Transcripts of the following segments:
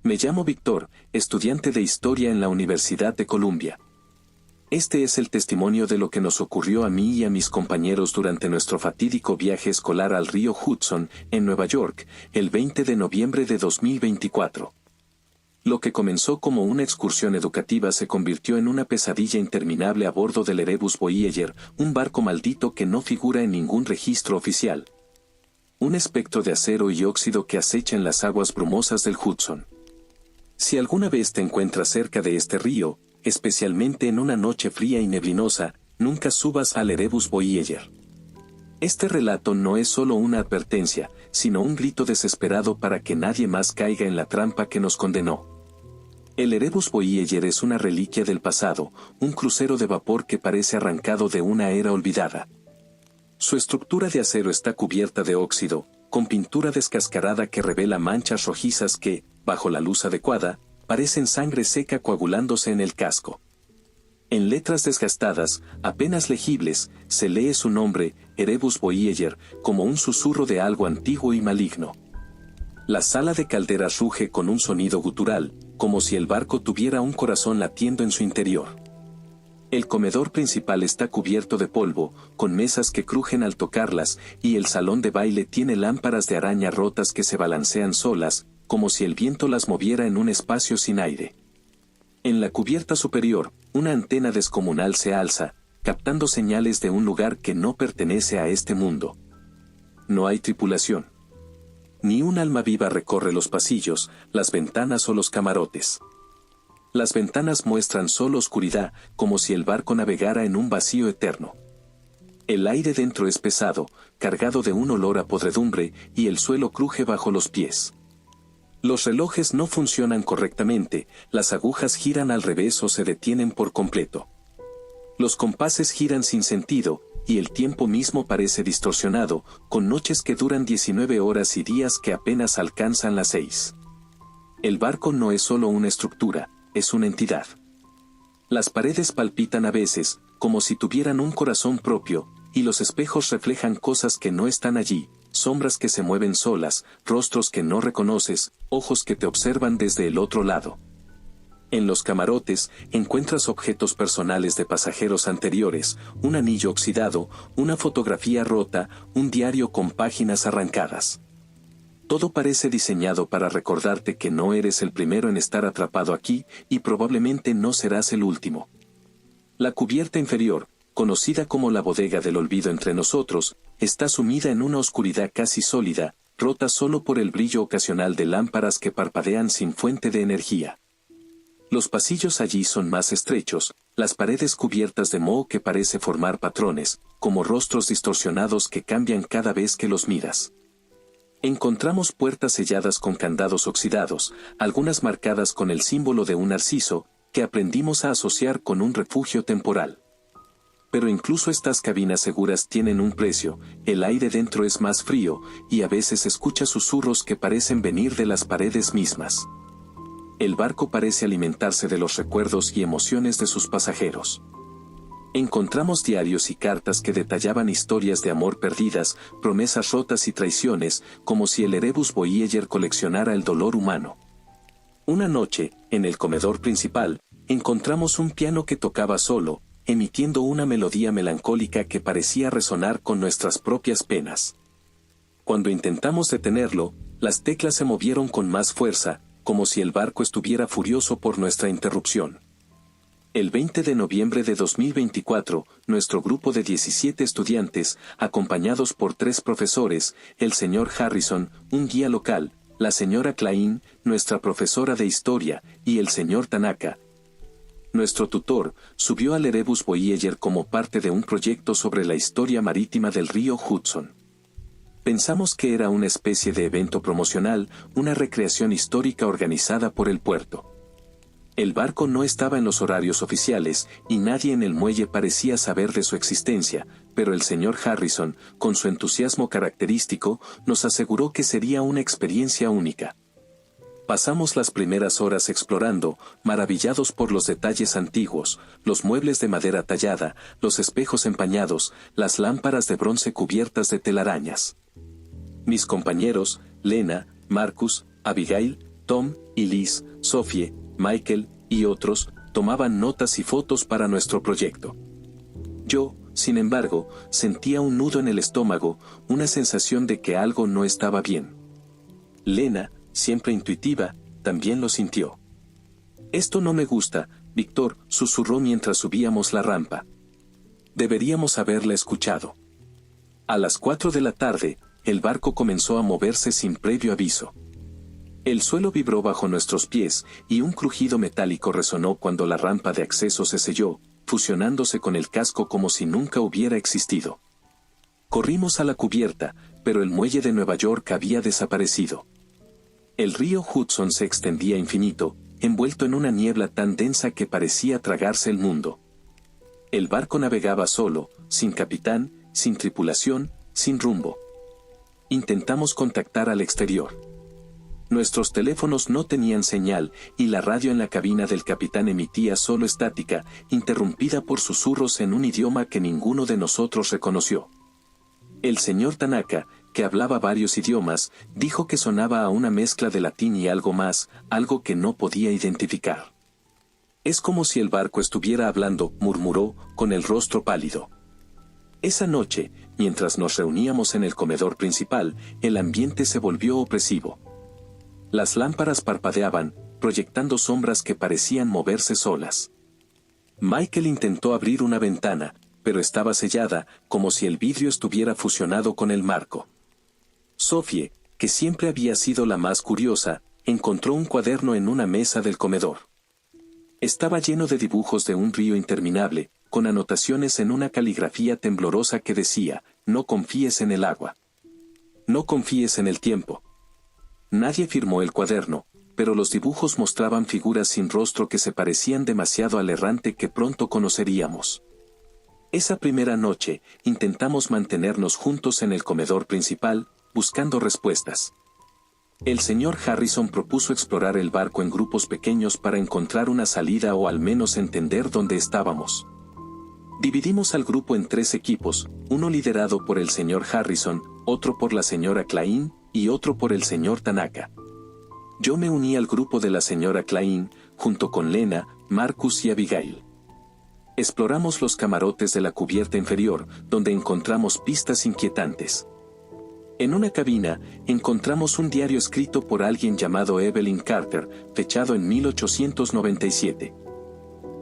Me llamo Víctor, estudiante de Historia en la Universidad de Columbia. Este es el testimonio de lo que nos ocurrió a mí y a mis compañeros durante nuestro fatídico viaje escolar al río Hudson, en Nueva York, el 20 de noviembre de 2024. Lo que comenzó como una excursión educativa se convirtió en una pesadilla interminable a bordo del Erebus Voyager, un barco maldito que no figura en ningún registro oficial. Un espectro de acero y óxido que acecha en las aguas brumosas del Hudson. Si alguna vez te encuentras cerca de este río, especialmente en una noche fría y neblinosa, nunca subas al Erebus Voyager. Este relato no es solo una advertencia, sino un grito desesperado para que nadie más caiga en la trampa que nos condenó. El Erebus Voyager es una reliquia del pasado, un crucero de vapor que parece arrancado de una era olvidada. Su estructura de acero está cubierta de óxido, con pintura descascarada que revela manchas rojizas que, bajo la luz adecuada, parecen sangre seca coagulándose en el casco. En letras desgastadas, apenas legibles, se lee su nombre, Erebus Voyager, como un susurro de algo antiguo y maligno. La sala de calderas ruge con un sonido gutural, como si el barco tuviera un corazón latiendo en su interior. El comedor principal está cubierto de polvo, con mesas que crujen al tocarlas, y el salón de baile tiene lámparas de araña rotas que se balancean solas, como si el viento las moviera en un espacio sin aire. En la cubierta superior, una antena descomunal se alza, captando señales de un lugar que no pertenece a este mundo. No hay tripulación. Ni un alma viva recorre los pasillos, las ventanas o los camarotes. Las ventanas muestran solo oscuridad, como si el barco navegara en un vacío eterno. El aire dentro es pesado, cargado de un olor a podredumbre, y el suelo cruje bajo los pies. Los relojes no funcionan correctamente, las agujas giran al revés o se detienen por completo. Los compases giran sin sentido, y el tiempo mismo parece distorsionado, con noches que duran 19 horas y días que apenas alcanzan las 6. El barco no es solo una estructura, es una entidad. Las paredes palpitan a veces, como si tuvieran un corazón propio, y los espejos reflejan cosas que no están allí, sombras que se mueven solas, rostros que no reconoces, ojos que te observan desde el otro lado. En los camarotes, encuentras objetos personales de pasajeros anteriores, un anillo oxidado, una fotografía rota, un diario con páginas arrancadas. Todo parece diseñado para recordarte que no eres el primero en estar atrapado aquí, y probablemente no serás el último. La cubierta inferior, conocida como la bodega del olvido entre nosotros, está sumida en una oscuridad casi sólida, rota solo por el brillo ocasional de lámparas que parpadean sin fuente de energía. Los pasillos allí son más estrechos, las paredes cubiertas de moho que parece formar patrones, como rostros distorsionados que cambian cada vez que los miras. Encontramos puertas selladas con candados oxidados, algunas marcadas con el símbolo de un narciso, que aprendimos a asociar con un refugio temporal. Pero incluso estas cabinas seguras tienen un precio, el aire dentro es más frío, y a veces escucha susurros que parecen venir de las paredes mismas. El barco parece alimentarse de los recuerdos y emociones de sus pasajeros. Encontramos diarios y cartas que detallaban historias de amor perdidas, promesas rotas y traiciones, como si el Erebus Voyager coleccionara el dolor humano. Una noche, en el comedor principal, encontramos un piano que tocaba solo, emitiendo una melodía melancólica que parecía resonar con nuestras propias penas. Cuando intentamos detenerlo, las teclas se movieron con más fuerza, como si el barco estuviera furioso por nuestra interrupción. El 20 de noviembre de 2024, nuestro grupo de 17 estudiantes, acompañados por 3 profesores, el señor Harrison, un guía local, la señora Klein, nuestra profesora de historia, y el señor Tanaka, nuestro tutor, subió al Erebus Voyager como parte de un proyecto sobre la historia marítima del río Hudson. Pensamos que era una especie de evento promocional, una recreación histórica organizada por el puerto. El barco no estaba en los horarios oficiales, y nadie en el muelle parecía saber de su existencia, pero el señor Harrison, con su entusiasmo característico, nos aseguró que sería una experiencia única. Pasamos las primeras horas explorando, maravillados por los detalles antiguos, los muebles de madera tallada, los espejos empañados, las lámparas de bronce cubiertas de telarañas. Mis compañeros, Lena, Marcus, Abigail, Tom y Liz, Sophie, Michael y otros tomaban notas y fotos para nuestro proyecto. Yo, sin embargo, sentía un nudo en el estómago, una sensación de que algo no estaba bien. Lena, siempre intuitiva, también lo sintió. «Esto no me gusta», Víctor susurró mientras subíamos la rampa. Deberíamos haberla escuchado. A las 4 de la tarde, el barco comenzó a moverse sin previo aviso. El suelo vibró bajo nuestros pies y un crujido metálico resonó cuando la rampa de acceso se selló, fusionándose con el casco como si nunca hubiera existido. Corrimos a la cubierta, pero el muelle de Nueva York había desaparecido. El río Hudson se extendía infinito, envuelto en una niebla tan densa que parecía tragarse el mundo. El barco navegaba solo, sin capitán, sin tripulación, sin rumbo. Intentamos contactar al exterior. Nuestros teléfonos no tenían señal y la radio en la cabina del capitán emitía solo estática, interrumpida por susurros en un idioma que ninguno de nosotros reconoció. El señor Tanaka, que hablaba varios idiomas, dijo que sonaba a una mezcla de latín y algo más, algo que no podía identificar. «Es como si el barco estuviera hablando», murmuró, con el rostro pálido. Esa noche, mientras nos reuníamos en el comedor principal, el ambiente se volvió opresivo. Las lámparas parpadeaban, proyectando sombras que parecían moverse solas. Michael intentó abrir una ventana, pero estaba sellada, como si el vidrio estuviera fusionado con el marco. Sophie, que siempre había sido la más curiosa, encontró un cuaderno en una mesa del comedor. Estaba lleno de dibujos de un río interminable, con anotaciones en una caligrafía temblorosa que decía: «No confíes en el agua. No confíes en el tiempo». Nadie firmó el cuaderno, pero los dibujos mostraban figuras sin rostro que se parecían demasiado al errante que pronto conoceríamos. Esa primera noche, intentamos mantenernos juntos en el comedor principal, buscando respuestas. El señor Harrison propuso explorar el barco en grupos pequeños para encontrar una salida o al menos entender dónde estábamos. Dividimos al grupo en 3 equipos, uno liderado por el señor Harrison, otro por la señora Klein y otro por el señor Tanaka. Yo me uní al grupo de la señora Klein, junto con Lena, Marcus y Abigail. Exploramos los camarotes de la cubierta inferior, donde encontramos pistas inquietantes. En una cabina, encontramos un diario escrito por alguien llamado Evelyn Carter, fechado en 1897.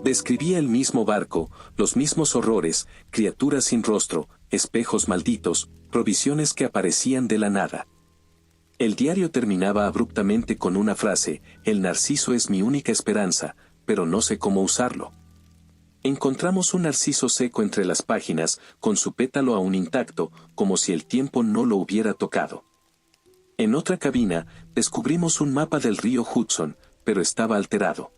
Describía el mismo barco, los mismos horrores, criaturas sin rostro, espejos malditos, provisiones que aparecían de la nada. El diario terminaba abruptamente con una frase: «El narciso es mi única esperanza, pero no sé cómo usarlo». Encontramos un narciso seco entre las páginas, con su pétalo aún intacto, como si el tiempo no lo hubiera tocado. En otra cabina, descubrimos un mapa del río Hudson, pero estaba alterado.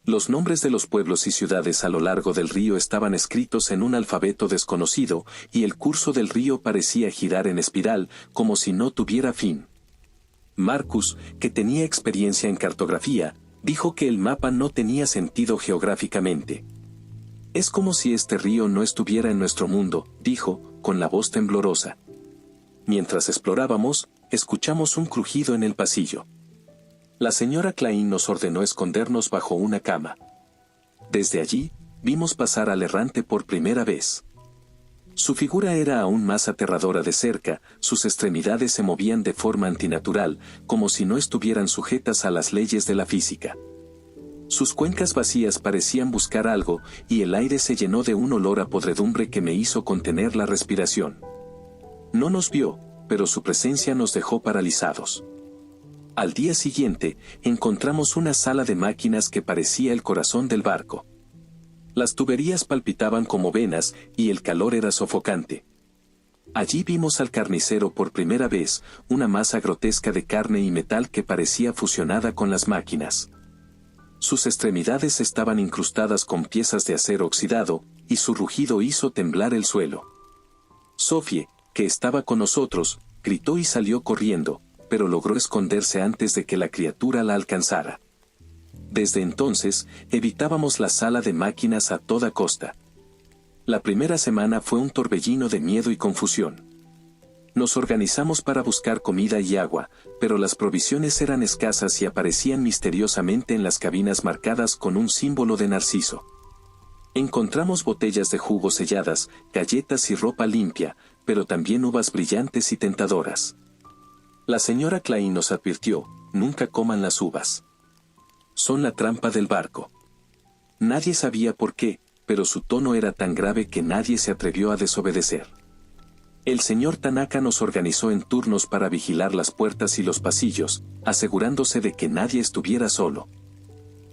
Los nombres de los pueblos y ciudades a lo largo del río estaban escritos en un alfabeto desconocido, y el curso del río parecía girar en espiral, como si no tuviera fin. Marcus, que tenía experiencia en cartografía, dijo que el mapa no tenía sentido geográficamente. «Es como si este río no estuviera en nuestro mundo», dijo, con la voz temblorosa. Mientras explorábamos, escuchamos un crujido en el pasillo. La señora Klein nos ordenó escondernos bajo una cama. Desde allí, vimos pasar al errante por primera vez. Su figura era aún más aterradora de cerca, sus extremidades se movían de forma antinatural, como si no estuvieran sujetas a las leyes de la física. Sus cuencas vacías parecían buscar algo, y el aire se llenó de un olor a podredumbre que me hizo contener la respiración. No nos vio, pero su presencia nos dejó paralizados. Al día siguiente, encontramos una sala de máquinas que parecía el corazón del barco. Las tuberías palpitaban como venas, y el calor era sofocante. Allí vimos al carnicero por primera vez, una masa grotesca de carne y metal que parecía fusionada con las máquinas. Sus extremidades estaban incrustadas con piezas de acero oxidado, y su rugido hizo temblar el suelo. Sophie, que estaba con nosotros, gritó y salió corriendo, pero logró esconderse antes de que la criatura la alcanzara. Desde entonces, evitábamos la sala de máquinas a toda costa. La primera semana fue un torbellino de miedo y confusión. Nos organizamos para buscar comida y agua, pero las provisiones eran escasas y aparecían misteriosamente en las cabinas marcadas con un símbolo de narciso. Encontramos botellas de jugo selladas, galletas y ropa limpia, pero también uvas brillantes y tentadoras. La señora Klein nos advirtió: nunca coman las uvas. Son la trampa del barco. Nadie sabía por qué, pero su tono era tan grave que nadie se atrevió a desobedecer. El señor Tanaka nos organizó en turnos para vigilar las puertas y los pasillos, asegurándose de que nadie estuviera solo.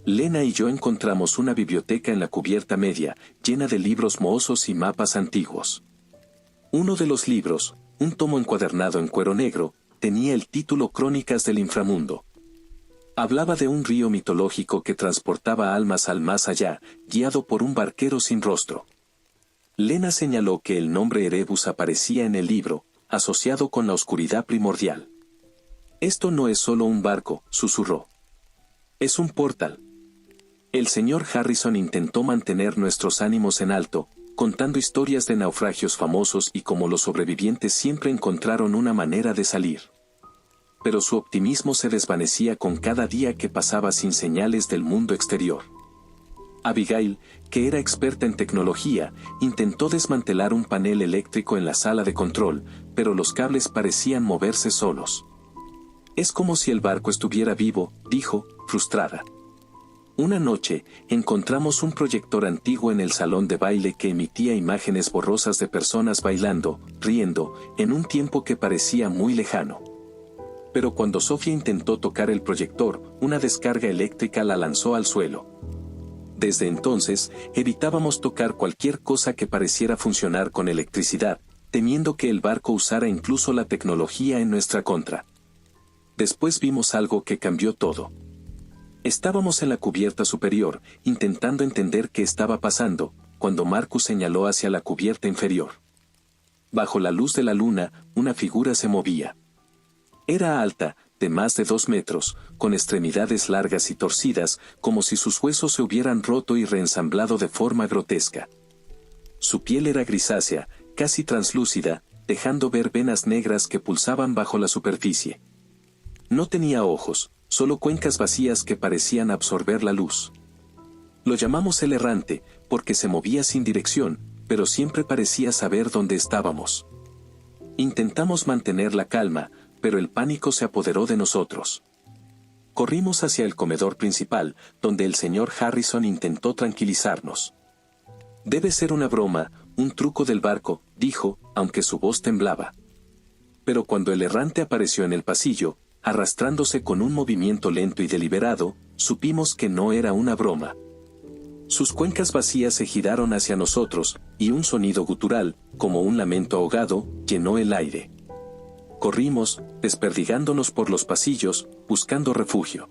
Lena y yo encontramos una biblioteca en la cubierta media, llena de libros mohosos y mapas antiguos. Uno de los libros, un tomo encuadernado en cuero negro, tenía el título Crónicas del Inframundo. Hablaba de un río mitológico que transportaba almas al más allá, guiado por un barquero sin rostro. Lena señaló que el nombre Erebus aparecía en el libro, asociado con la oscuridad primordial. «Esto no es solo un barco», susurró. «Es un portal». El señor Harrison intentó mantener nuestros ánimos en alto, contando historias de naufragios famosos y cómo los sobrevivientes siempre encontraron una manera de salir. Pero su optimismo se desvanecía con cada día que pasaba sin señales del mundo exterior. Abigail, que era experta en tecnología, intentó desmantelar un panel eléctrico en la sala de control, pero los cables parecían moverse solos. «Es como si el barco estuviera vivo», dijo, frustrada. Una noche, encontramos un proyector antiguo en el salón de baile que emitía imágenes borrosas de personas bailando, riendo, en un tiempo que parecía muy lejano. Pero cuando Sofía intentó tocar el proyector, una descarga eléctrica la lanzó al suelo. Desde entonces, evitábamos tocar cualquier cosa que pareciera funcionar con electricidad, temiendo que el barco usara incluso la tecnología en nuestra contra. Después vimos algo que cambió todo. Estábamos en la cubierta superior, intentando entender qué estaba pasando, cuando Marcus señaló hacia la cubierta inferior. Bajo la luz de la luna, una figura se movía. Era alta, de más de 2 metros, con extremidades largas y torcidas, como si sus huesos se hubieran roto y reensamblado de forma grotesca. Su piel era grisácea, casi translúcida, dejando ver venas negras que pulsaban bajo la superficie. No tenía ojos, solo cuencas vacías que parecían absorber la luz. Lo llamamos el errante, porque se movía sin dirección, pero siempre parecía saber dónde estábamos. Intentamos mantener la calma, pero el pánico se apoderó de nosotros. Corrimos hacia el comedor principal, donde el señor Harrison intentó tranquilizarnos. «Debe ser una broma, un truco del barco», dijo, aunque su voz temblaba. Pero cuando el errante apareció en el pasillo, arrastrándose con un movimiento lento y deliberado, supimos que no era una broma. Sus cuencas vacías se giraron hacia nosotros, y un sonido gutural, como un lamento ahogado, llenó el aire. Corrimos, desperdigándonos por los pasillos, buscando refugio.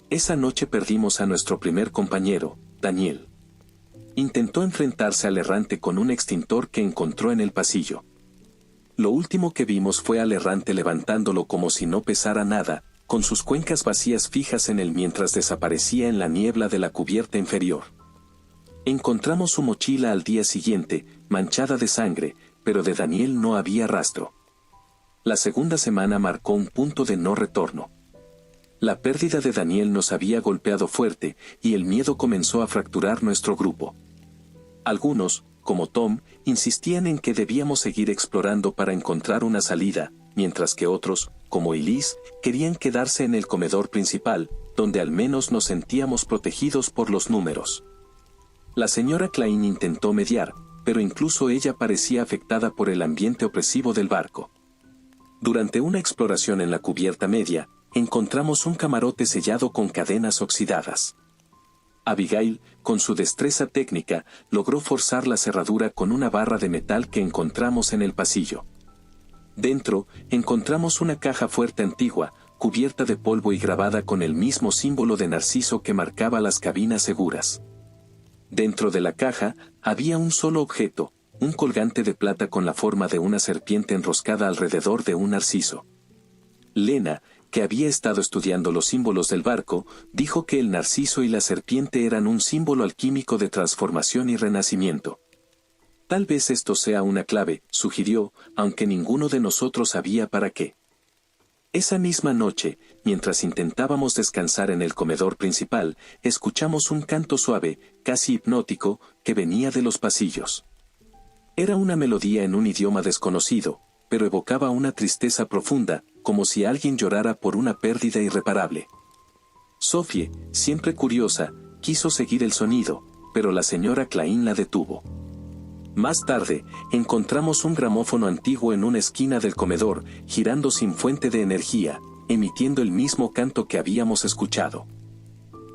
Esa noche perdimos a nuestro primer compañero, Daniel. Intentó enfrentarse al errante con un extintor que encontró en el pasillo. Lo último que vimos fue al errante levantándolo como si no pesara nada, con sus cuencas vacías fijas en él mientras desaparecía en la niebla de la cubierta inferior. Encontramos su mochila al día siguiente, manchada de sangre, pero de Daniel no había rastro. La segunda semana marcó un punto de no retorno. La pérdida de Daniel nos había golpeado fuerte, y el miedo comenzó a fracturar nuestro grupo. Algunos, como Tom, insistían en que debíamos seguir explorando para encontrar una salida, mientras que otros, como Elise, querían quedarse en el comedor principal, donde al menos nos sentíamos protegidos por los números. La señora Klein intentó mediar, pero incluso ella parecía afectada por el ambiente opresivo del barco. Durante una exploración en la cubierta media, encontramos un camarote sellado con cadenas oxidadas. Abigail, con su destreza técnica, logró forzar la cerradura con una barra de metal que encontramos en el pasillo. Dentro, encontramos una caja fuerte antigua, cubierta de polvo y grabada con el mismo símbolo de narciso que marcaba las cabinas seguras. Dentro de la caja, había un solo objeto, un colgante de plata con la forma de una serpiente enroscada alrededor de un narciso. Lena, que había estado estudiando los símbolos del barco, dijo que el narciso y la serpiente eran un símbolo alquímico de transformación y renacimiento. Tal vez esto sea una clave, sugirió, aunque ninguno de nosotros sabía para qué. Esa misma noche, mientras intentábamos descansar en el comedor principal, escuchamos un canto suave, casi hipnótico, que venía de los pasillos. Era una melodía en un idioma desconocido, pero evocaba una tristeza profunda, como si alguien llorara por una pérdida irreparable. Sophie, siempre curiosa, quiso seguir el sonido, pero la señora Klein la detuvo. Más tarde, encontramos un gramófono antiguo en una esquina del comedor, girando sin fuente de energía, emitiendo el mismo canto que habíamos escuchado.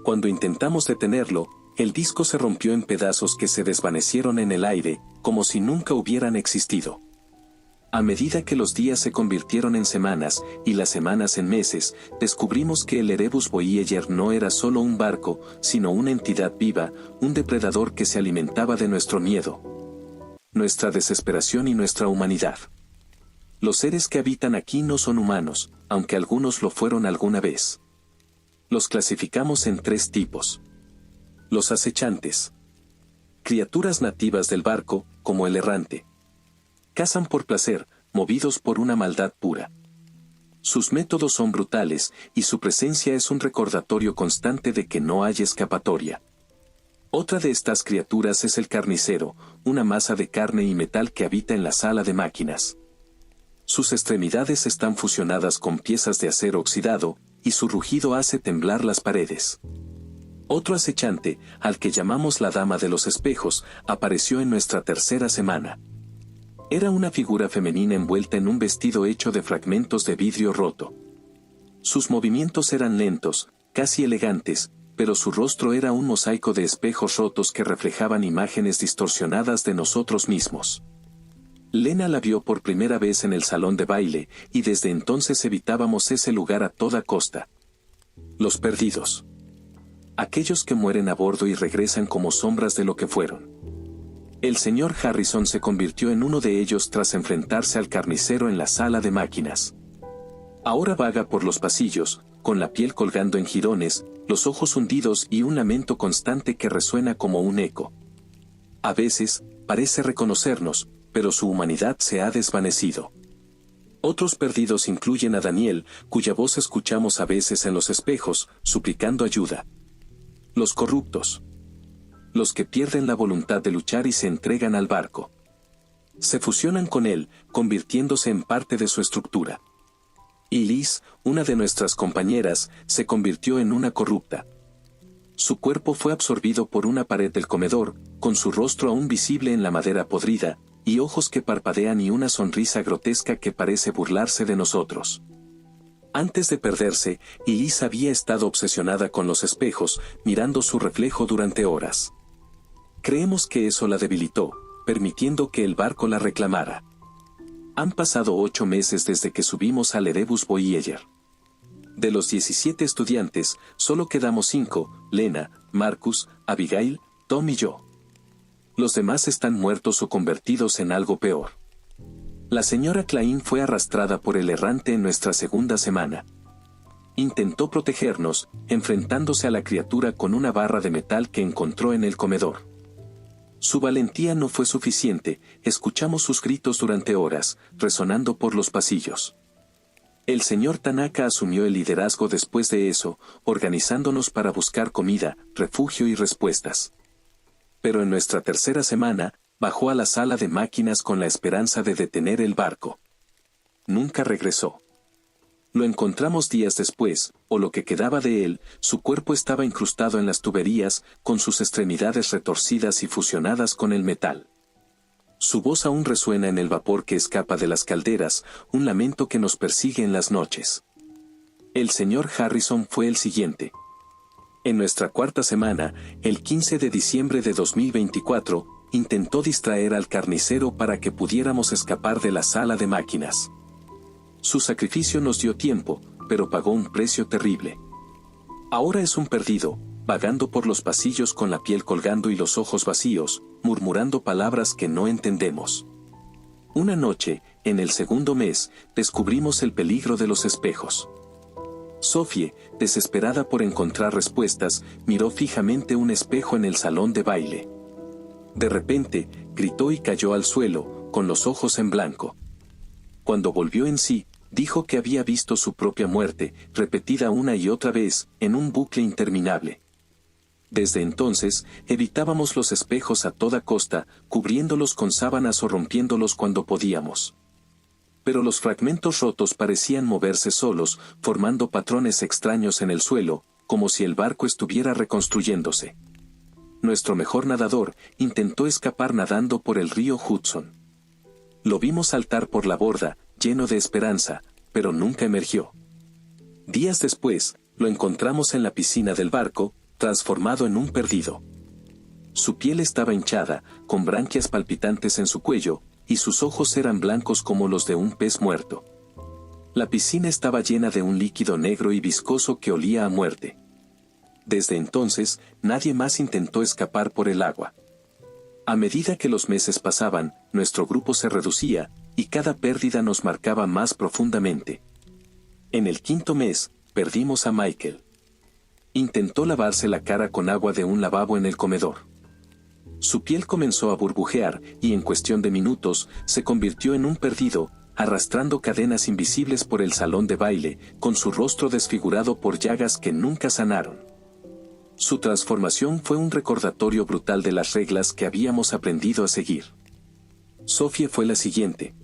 Cuando intentamos detenerlo, el disco se rompió en pedazos que se desvanecieron en el aire, como si nunca hubieran existido. A medida que los días se convirtieron en semanas, y las semanas en meses, descubrimos que el Erebus Voyager no era solo un barco, sino una entidad viva, un depredador que se alimentaba de nuestro miedo, nuestra desesperación y nuestra humanidad. Los seres que habitan aquí no son humanos, aunque algunos lo fueron alguna vez. Los clasificamos en 3 tipos. Los acechantes. Criaturas nativas del barco, como el errante. Cazan por placer, movidos por una maldad pura. Sus métodos son brutales, y su presencia es un recordatorio constante de que no hay escapatoria. Otra de estas criaturas es el carnicero, una masa de carne y metal que habita en la sala de máquinas. Sus extremidades están fusionadas con piezas de acero oxidado, y su rugido hace temblar las paredes. Otro acechante, al que llamamos la Dama de los Espejos, apareció en nuestra tercera semana. Era una figura femenina envuelta en un vestido hecho de fragmentos de vidrio roto. Sus movimientos eran lentos, casi elegantes, pero su rostro era un mosaico de espejos rotos que reflejaban imágenes distorsionadas de nosotros mismos. Lena la vio por primera vez en el salón de baile, y desde entonces evitábamos ese lugar a toda costa. Los perdidos. Aquellos que mueren a bordo y regresan como sombras de lo que fueron. El señor Harrison se convirtió en uno de ellos tras enfrentarse al carnicero en la sala de máquinas. Ahora vaga por los pasillos, con la piel colgando en jirones, los ojos hundidos y un lamento constante que resuena como un eco. A veces, parece reconocernos, pero su humanidad se ha desvanecido. Otros perdidos incluyen a Daniel, cuya voz escuchamos a veces en los espejos, suplicando ayuda. Los corruptos. Los que pierden la voluntad de luchar y se entregan al barco. Se fusionan con él, convirtiéndose en parte de su estructura. Y Liz, una de nuestras compañeras, se convirtió en una corrupta. Su cuerpo fue absorbido por una pared del comedor, con su rostro aún visible en la madera podrida, y ojos que parpadean y una sonrisa grotesca que parece burlarse de nosotros. Antes de perderse, Liz había estado obsesionada con los espejos, mirando su reflejo durante horas. Creemos que eso la debilitó, permitiendo que el barco la reclamara. Han pasado 8 meses desde que subimos al Erebus Voyager. De los 17 estudiantes, solo quedamos 5, Lena, Marcus, Abigail, Tom y yo. Los demás están muertos o convertidos en algo peor. La señora Klein fue arrastrada por el errante en nuestra segunda semana. Intentó protegernos, enfrentándose a la criatura con una barra de metal que encontró en el comedor. Su valentía no fue suficiente, escuchamos sus gritos durante horas, resonando por los pasillos. El señor Tanaka asumió el liderazgo después de eso, organizándonos para buscar comida, refugio y respuestas. Pero en nuestra tercera semana, bajó a la sala de máquinas con la esperanza de detener el barco. Nunca regresó. Lo encontramos días después, o lo que quedaba de él, su cuerpo estaba incrustado en las tuberías, con sus extremidades retorcidas y fusionadas con el metal. Su voz aún resuena en el vapor que escapa de las calderas, un lamento que nos persigue en las noches. El señor Harrison fue el siguiente. En nuestra cuarta semana, el 15 de diciembre de 2024, intentó distraer al carnicero para que pudiéramos escapar de la sala de máquinas. Su sacrificio nos dio tiempo, pero pagó un precio terrible. Ahora es un perdido, vagando por los pasillos con la piel colgando y los ojos vacíos, murmurando palabras que no entendemos. Una noche, en el segundo mes, descubrimos el peligro de los espejos. Sophie, desesperada por encontrar respuestas, miró fijamente un espejo en el salón de baile. De repente, gritó y cayó al suelo, con los ojos en blanco. Cuando volvió en sí, dijo que había visto su propia muerte, repetida una y otra vez, en un bucle interminable. Desde entonces, evitábamos los espejos a toda costa, cubriéndolos con sábanas o rompiéndolos cuando podíamos. Pero los fragmentos rotos parecían moverse solos, formando patrones extraños en el suelo, como si el barco estuviera reconstruyéndose. Nuestro mejor nadador intentó escapar nadando por el río Hudson. Lo vimos saltar por la borda, lleno de esperanza, pero nunca emergió. Días después, lo encontramos en la piscina del barco, transformado en un perdido. Su piel estaba hinchada, con branquias palpitantes en su cuello, y sus ojos eran blancos como los de un pez muerto. La piscina estaba llena de un líquido negro y viscoso que olía a muerte. Desde entonces, nadie más intentó escapar por el agua. A medida que los meses pasaban, nuestro grupo se reducía, y cada pérdida nos marcaba más profundamente. En el 5.º mes, perdimos a Michael. Intentó lavarse la cara con agua de un lavabo en el comedor. Su piel comenzó a burbujear, y en cuestión de minutos, se convirtió en un perdido, arrastrando cadenas invisibles por el salón de baile, con su rostro desfigurado por llagas que nunca sanaron. Su transformación fue un recordatorio brutal de las reglas que habíamos aprendido a seguir. Sophie fue la siguiente.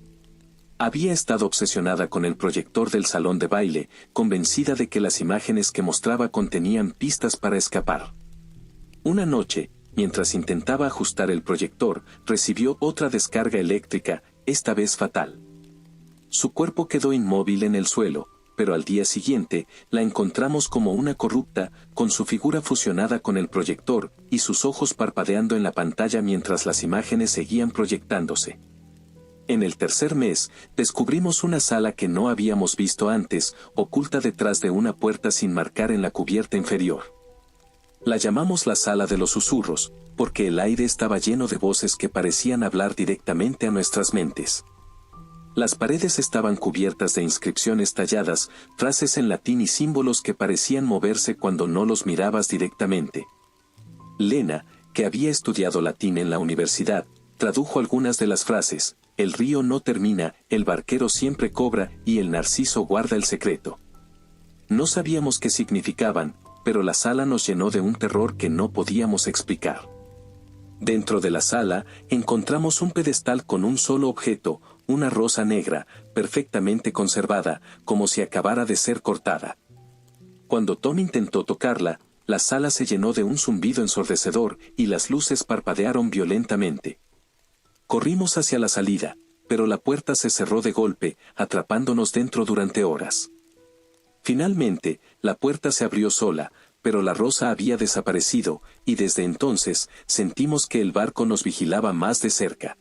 Había estado obsesionada con el proyector del salón de baile, convencida de que las imágenes que mostraba contenían pistas para escapar. Una noche, mientras intentaba ajustar el proyector, recibió otra descarga eléctrica, esta vez fatal. Su cuerpo quedó inmóvil en el suelo, pero al día siguiente, la encontramos como una corrupta, con su figura fusionada con el proyector, y sus ojos parpadeando en la pantalla mientras las imágenes seguían proyectándose. En el 3.er mes, descubrimos una sala que no habíamos visto antes, oculta detrás de una puerta sin marcar en la cubierta inferior. La llamamos la sala de los susurros, porque el aire estaba lleno de voces que parecían hablar directamente a nuestras mentes. Las paredes estaban cubiertas de inscripciones talladas, frases en latín y símbolos que parecían moverse cuando no los mirabas directamente. Lena, que había estudiado latín en la universidad, tradujo algunas de las frases: el río no termina, el barquero siempre cobra y el narciso guarda el secreto. No sabíamos qué significaban, pero la sala nos llenó de un terror que no podíamos explicar. Dentro de la sala, encontramos un pedestal con un solo objeto, una rosa negra, perfectamente conservada, como si acabara de ser cortada. Cuando Tom intentó tocarla, la sala se llenó de un zumbido ensordecedor y las luces parpadearon violentamente. Corrimos hacia la salida, pero la puerta se cerró de golpe, atrapándonos dentro durante horas. Finalmente, la puerta se abrió sola, pero la rosa había desaparecido, y desde entonces, sentimos que el barco nos vigilaba más de cerca.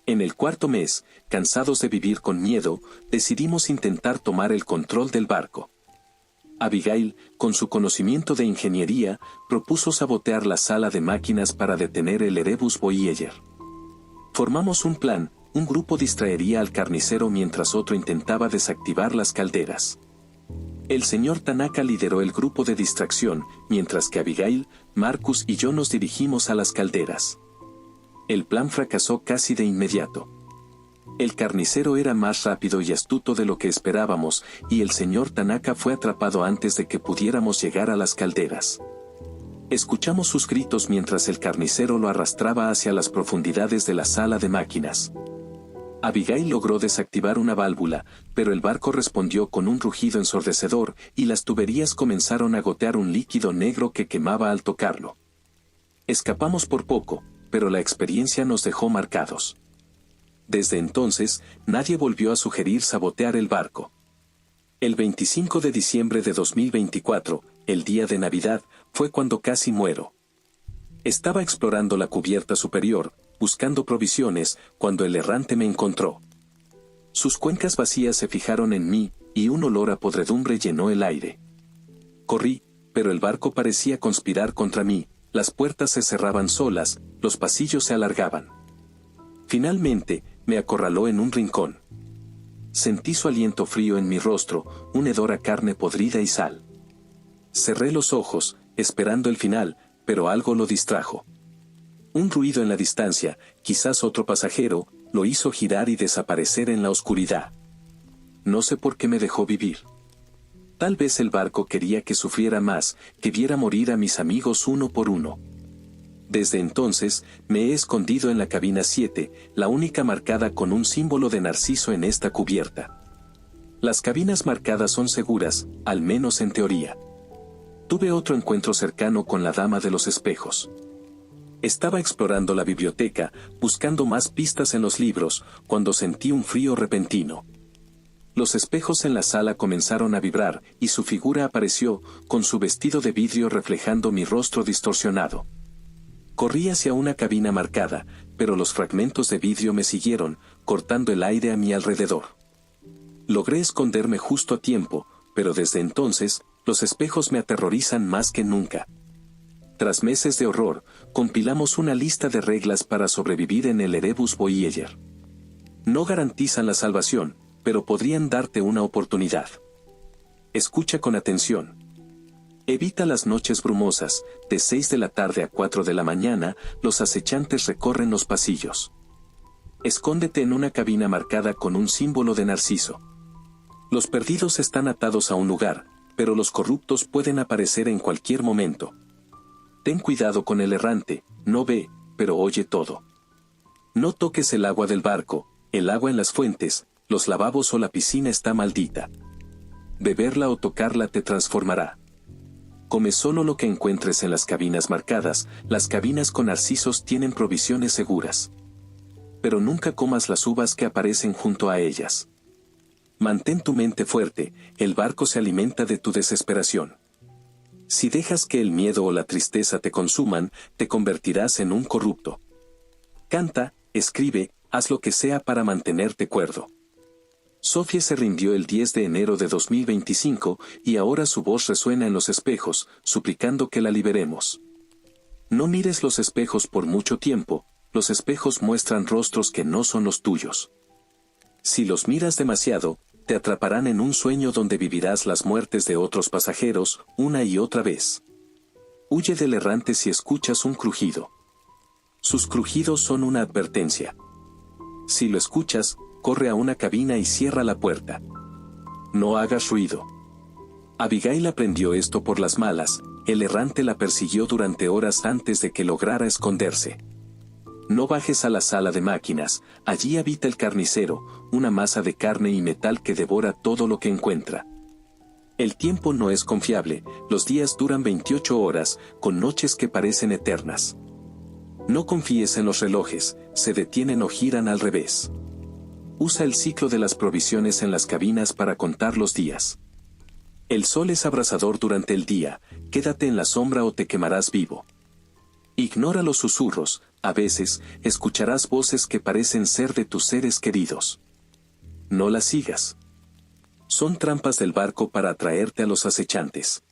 En el 4.º mes, cansados de vivir con miedo, decidimos intentar tomar el control del barco. Abigail, con su conocimiento de ingeniería, propuso sabotear la sala de máquinas para detener el Erebus Voyager. Formamos un plan: un grupo distraería al carnicero mientras otro intentaba desactivar las calderas. El señor Tanaka lideró el grupo de distracción, mientras que Abigail, Marcus y yo nos dirigimos a las calderas. El plan fracasó casi de inmediato. El carnicero era más rápido y astuto de lo que esperábamos, y el señor Tanaka fue atrapado antes de que pudiéramos llegar a las calderas. Escuchamos sus gritos mientras el carnicero lo arrastraba hacia las profundidades de la sala de máquinas. Abigail logró desactivar una válvula, pero el barco respondió con un rugido ensordecedor, y las tuberías comenzaron a gotear un líquido negro que quemaba al tocarlo. Escapamos por poco, pero la experiencia nos dejó marcados. Desde entonces, nadie volvió a sugerir sabotear el barco. El 25 de diciembre de 2024, el día de Navidad, fue cuando casi muero. Estaba explorando la cubierta superior, buscando provisiones, cuando el errante me encontró. Sus cuencas vacías se fijaron en mí, y un olor a podredumbre llenó el aire. Corrí, pero el barco parecía conspirar contra mí, las puertas se cerraban solas, los pasillos se alargaban. Finalmente, me acorraló en un rincón. Sentí su aliento frío en mi rostro, un hedor a carne podrida y sal. Cerré los ojos, esperando el final, pero algo lo distrajo. Un ruido en la distancia, quizás otro pasajero, lo hizo girar y desaparecer en la oscuridad. No sé por qué me dejó vivir. Tal vez el barco quería que sufriera más, que viera morir a mis amigos uno por uno. Desde entonces, me he escondido en la cabina 7, la única marcada con un símbolo de narciso en esta cubierta. Las cabinas marcadas son seguras, al menos en teoría. Tuve otro encuentro cercano con la Dama de los Espejos. Estaba explorando la biblioteca, buscando más pistas en los libros, cuando sentí un frío repentino. Los espejos en la sala comenzaron a vibrar, y su figura apareció, con su vestido de vidrio reflejando mi rostro distorsionado. Corrí hacia una cabina marcada, pero los fragmentos de vidrio me siguieron, cortando el aire a mi alrededor. Logré esconderme justo a tiempo, pero desde entonces, los espejos me aterrorizan más que nunca. Tras meses de horror, compilamos una lista de reglas para sobrevivir en el Erebus Voyager. No garantizan la salvación, pero podrían darte una oportunidad. Escucha con atención. Evita las noches brumosas, de 6 de la tarde a 4 de la mañana, los acechantes recorren los pasillos. Escóndete en una cabina marcada con un símbolo de narciso. Los perdidos están atados a un lugar, pero los corruptos pueden aparecer en cualquier momento. Ten cuidado con el errante, no ve, pero oye todo. No toques el agua del barco, el agua en las fuentes, los lavabos o la piscina está maldita. Beberla o tocarla te transformará. Come solo lo que encuentres en las cabinas marcadas, las cabinas con narcisos tienen provisiones seguras. Pero nunca comas las uvas que aparecen junto a ellas. Mantén tu mente fuerte, el barco se alimenta de tu desesperación. Si dejas que el miedo o la tristeza te consuman, te convertirás en un corrupto. Canta, escribe, haz lo que sea para mantenerte cuerdo. Sophie se rindió el 10 de enero de 2025 y ahora su voz resuena en los espejos, suplicando que la liberemos. No mires los espejos por mucho tiempo, los espejos muestran rostros que no son los tuyos. Si los miras demasiado, te atraparán en un sueño donde vivirás las muertes de otros pasajeros, una y otra vez. Huye del errante si escuchas un crujido. Sus crujidos son una advertencia. Si lo escuchas, corre a una cabina y cierra la puerta. No hagas ruido. Abigail aprendió esto por las malas, el errante la persiguió durante horas antes de que lograra esconderse. No bajes a la sala de máquinas, allí habita el carnicero, una masa de carne y metal que devora todo lo que encuentra. El tiempo no es confiable, los días duran 28 horas, con noches que parecen eternas. No confíes en los relojes, se detienen o giran al revés. Usa el ciclo de las provisiones en las cabinas para contar los días. El sol es abrasador durante el día, quédate en la sombra o te quemarás vivo. Ignora los susurros, a veces, escucharás voces que parecen ser de tus seres queridos. No las sigas. Son trampas del barco para atraerte a los acechantes.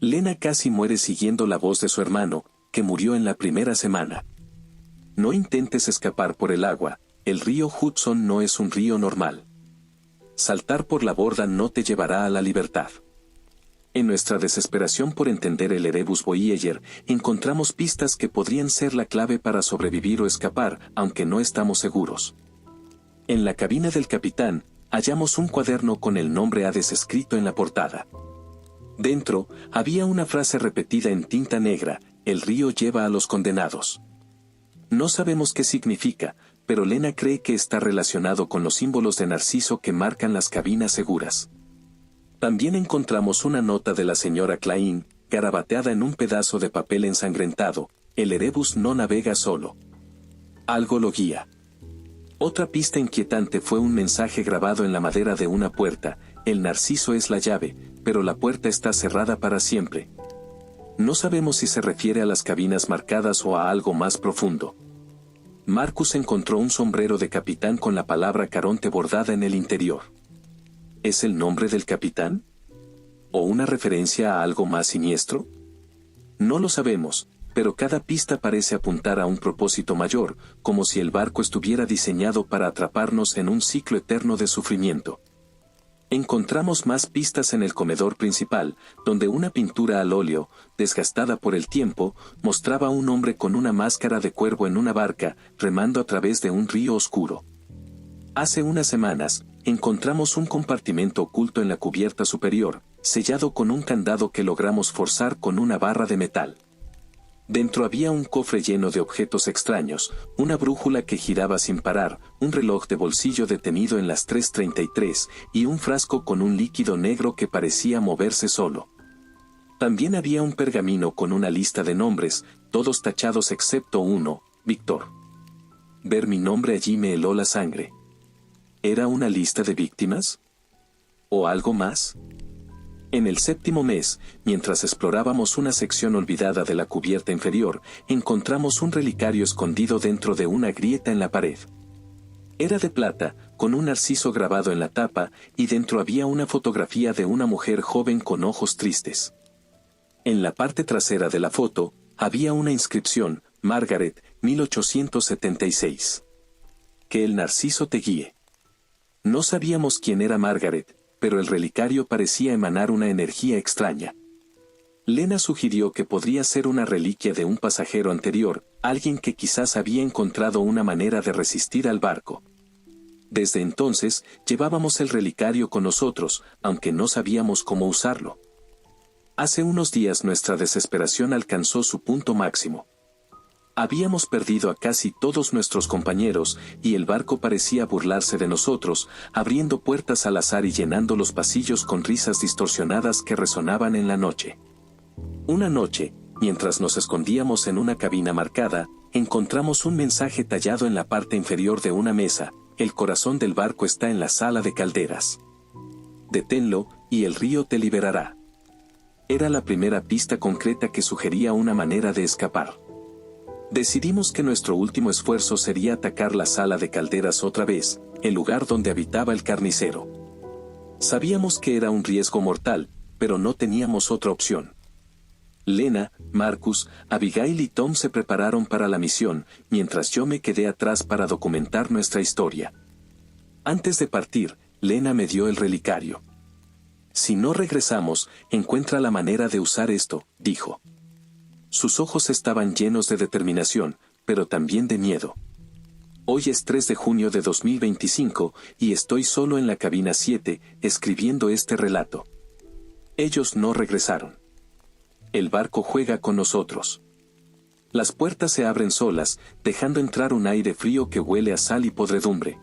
Lena casi muere siguiendo la voz de su hermano, que murió en la primera semana. No intentes escapar por el agua, el río Hudson no es un río normal. Saltar por la borda no te llevará a la libertad. En nuestra desesperación por entender el Erebus Voyager, encontramos pistas que podrían ser la clave para sobrevivir o escapar, aunque no estamos seguros. En la cabina del capitán, hallamos un cuaderno con el nombre Hades escrito en la portada. Dentro, había una frase repetida en tinta negra: el río lleva a los condenados. No sabemos qué significa, pero Lena cree que está relacionado con los símbolos de narciso que marcan las cabinas seguras. También encontramos una nota de la señora Klein, garabateada en un pedazo de papel ensangrentado: el Erebus no navega solo. Algo lo guía. Otra pista inquietante fue un mensaje grabado en la madera de una puerta: el narciso es la llave, pero la puerta está cerrada para siempre. No sabemos si se refiere a las cabinas marcadas o a algo más profundo. Marcus encontró un sombrero de capitán con la palabra Caronte bordada en el interior. ¿Es el nombre del capitán? ¿O una referencia a algo más siniestro? No lo sabemos, pero cada pista parece apuntar a un propósito mayor, como si el barco estuviera diseñado para atraparnos en un ciclo eterno de sufrimiento. Encontramos más pistas en el comedor principal, donde una pintura al óleo, desgastada por el tiempo, mostraba a un hombre con una máscara de cuervo en una barca, remando a través de un río oscuro. Hace unas semanas, encontramos un compartimento oculto en la cubierta superior, sellado con un candado que logramos forzar con una barra de metal. Dentro había un cofre lleno de objetos extraños, una brújula que giraba sin parar, un reloj de bolsillo detenido en las 3:33 y un frasco con un líquido negro que parecía moverse solo. También había un pergamino con una lista de nombres, todos tachados excepto uno, Víctor. Ver mi nombre allí me heló la sangre. ¿Era una lista de víctimas? ¿O algo más? En el 7º mes, mientras explorábamos una sección olvidada de la cubierta inferior, encontramos un relicario escondido dentro de una grieta en la pared. Era de plata, con un narciso grabado en la tapa, y dentro había una fotografía de una mujer joven con ojos tristes. En la parte trasera de la foto, había una inscripción, Margaret, 1876. Que el narciso te guíe. No sabíamos quién era Margaret, pero el relicario parecía emanar una energía extraña. Lena sugirió que podría ser una reliquia de un pasajero anterior, alguien que quizás había encontrado una manera de resistir al barco. Desde entonces, llevábamos el relicario con nosotros, aunque no sabíamos cómo usarlo. Hace unos días nuestra desesperación alcanzó su punto máximo. Habíamos perdido a casi todos nuestros compañeros, y el barco parecía burlarse de nosotros, abriendo puertas al azar y llenando los pasillos con risas distorsionadas que resonaban en la noche. Una noche, mientras nos escondíamos en una cabina marcada, encontramos un mensaje tallado en la parte inferior de una mesa: el corazón del barco está en la sala de calderas. Deténlo, y el río te liberará. Era la primera pista concreta que sugería una manera de escapar. Decidimos que nuestro último esfuerzo sería atacar la sala de calderas otra vez, el lugar donde habitaba el carnicero. Sabíamos que era un riesgo mortal, pero no teníamos otra opción. Lena, Marcus, Abigail y Tom se prepararon para la misión, mientras yo me quedé atrás para documentar nuestra historia. Antes de partir, Lena me dio el relicario. Si no regresamos, encuentra la manera de usar esto, dijo. Sus ojos estaban llenos de determinación, pero también de miedo. Hoy es 3 de junio de 2025, y estoy solo en la cabina 7, escribiendo este relato. Ellos no regresaron. El barco juega con nosotros. Las puertas se abren solas, dejando entrar un aire frío que huele a sal y podredumbre.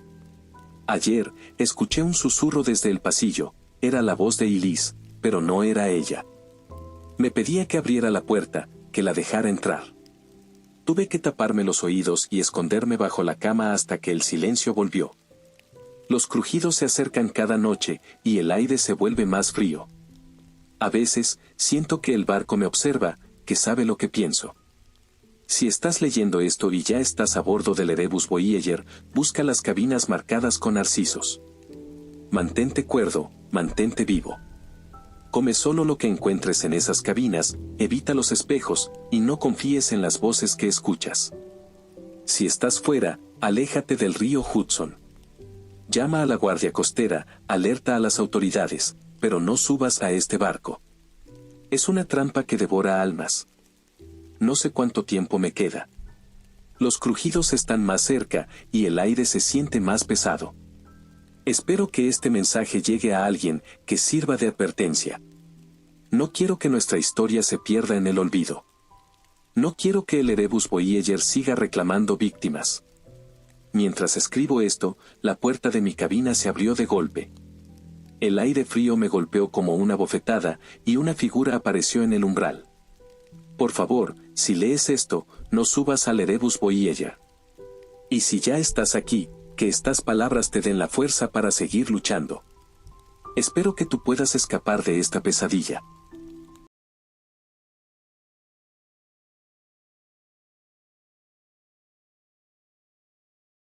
Ayer, escuché un susurro desde el pasillo, era la voz de Elise, pero no era ella. Me pedía que abriera la puerta, que la dejara entrar. Tuve que taparme los oídos y esconderme bajo la cama hasta que el silencio volvió. Los crujidos se acercan cada noche, y el aire se vuelve más frío. A veces, siento que el barco me observa, que sabe lo que pienso. Si estás leyendo esto y ya estás a bordo del Erebus Voyager, busca las cabinas marcadas con narcisos. Mantente cuerdo, mantente vivo. Come solo lo que encuentres en esas cabinas, evita los espejos, y no confíes en las voces que escuchas. Si estás fuera, aléjate del río Hudson. Llama a la guardia costera, alerta a las autoridades, pero no subas a este barco. Es una trampa que devora almas. No sé cuánto tiempo me queda. Los crujidos están más cerca, y el aire se siente más pesado. Espero que este mensaje llegue a alguien, que sirva de advertencia. No quiero que nuestra historia se pierda en el olvido. No quiero que el Erebus Voyager siga reclamando víctimas. Mientras escribo esto, la puerta de mi cabina se abrió de golpe. El aire frío me golpeó como una bofetada, y una figura apareció en el umbral. Por favor, si lees esto, no subas al Erebus Voyager. Y si ya estás aquí, que estas palabras te den la fuerza para seguir luchando. Espero que tú puedas escapar de esta pesadilla.